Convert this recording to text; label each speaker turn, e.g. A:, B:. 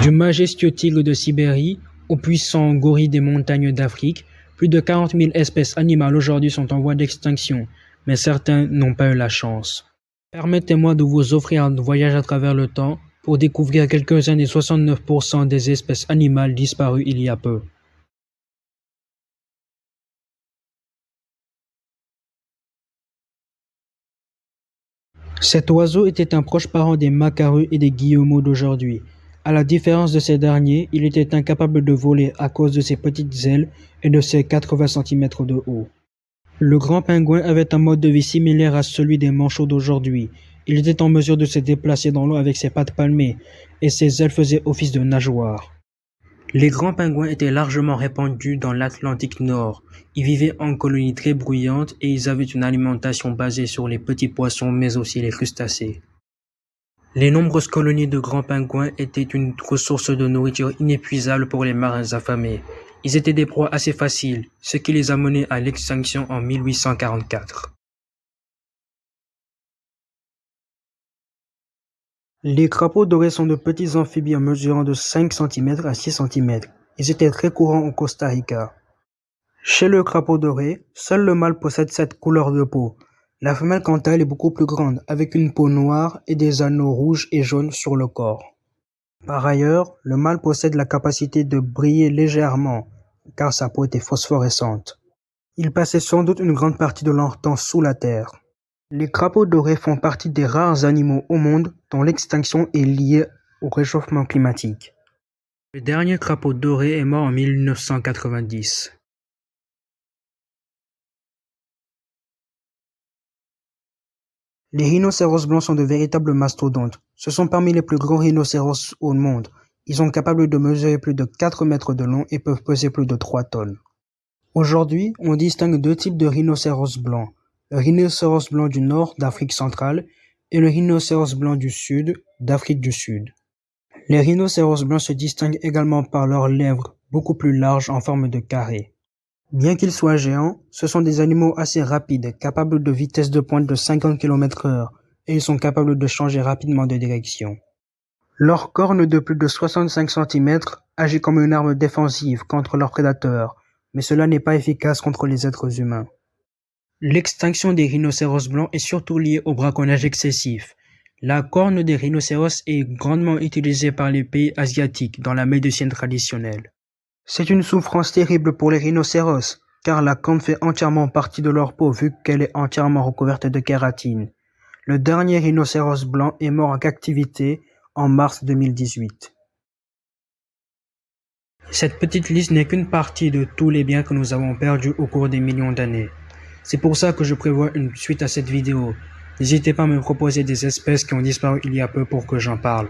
A: Du majestueux tigre de Sibérie au puissant gorille des montagnes d'Afrique, plus de 40 000 espèces animales aujourd'hui sont en voie d'extinction, mais certains n'ont pas eu la chance. Permettez-moi de vous offrir un voyage à travers le temps pour découvrir quelques-uns des 69% des espèces animales disparues il y a peu. Cet oiseau était un proche parent des macareux et des guillemots d'aujourd'hui. À la différence de ces derniers, il était incapable de voler à cause de ses petites ailes et de ses 80 cm de haut. Le grand pingouin avait un mode de vie similaire à celui des manchots d'aujourd'hui. Il était en mesure de se déplacer dans l'eau avec ses pattes palmées, et ses ailes faisaient office de nageoires. Les grands pingouins étaient largement répandus dans l'Atlantique Nord. Ils vivaient en colonies très bruyantes et ils avaient une alimentation basée sur les petits poissons mais aussi les crustacés. Les nombreuses colonies de grands pingouins étaient une ressource de nourriture inépuisable pour les marins affamés. Ils étaient des proies assez faciles, ce qui les a menés à l'extinction en 1844. Les crapauds dorés sont de petits amphibiens mesurant de 5 cm à 6 cm. Ils étaient très courants au Costa Rica. Chez le crapaud doré, seul le mâle possède cette couleur de peau. La femelle, quant à elle, est beaucoup plus grande, avec une peau noire et des anneaux rouges et jaunes sur le corps. Par ailleurs, le mâle possède la capacité de briller légèrement, car sa peau était phosphorescente. Ils passaient sans doute une grande partie de leur temps sous la terre. Les crapauds dorés font partie des rares animaux au monde dont l'extinction est liée au réchauffement climatique. Le dernier crapaud doré est mort en 1990. Les rhinocéros blancs sont de véritables mastodontes. Ce sont parmi les plus grands rhinocéros au monde. Ils sont capables de mesurer plus de 4 mètres de long et peuvent peser plus de 3 tonnes. Aujourd'hui, on distingue deux types de rhinocéros blancs. Le rhinocéros blanc du nord d'Afrique centrale et le rhinocéros blanc du sud d'Afrique du Sud. Les rhinocéros blancs se distinguent également par leurs lèvres beaucoup plus larges en forme de carré. Bien qu'ils soient géants, ce sont des animaux assez rapides, capables de vitesse de pointe de 50 km/h, et ils sont capables de changer rapidement de direction. Leur corne de plus de 65 cm agit comme une arme défensive contre leurs prédateurs, mais cela n'est pas efficace contre les êtres humains. L'extinction des rhinocéros blancs est surtout liée au braconnage excessif. La corne des rhinocéros est grandement utilisée par les pays asiatiques dans la médecine traditionnelle. C'est une souffrance terrible pour les rhinocéros, car la corne fait entièrement partie de leur peau vu qu'elle est entièrement recouverte de kératine. Le dernier rhinocéros blanc est mort en captivité en mars 2018. Cette petite liste n'est qu'une partie de tous les biens que nous avons perdus au cours des millions d'années. C'est pour ça que je prévois une suite à cette vidéo. N'hésitez pas à me proposer des espèces qui ont disparu il y a peu pour que j'en parle.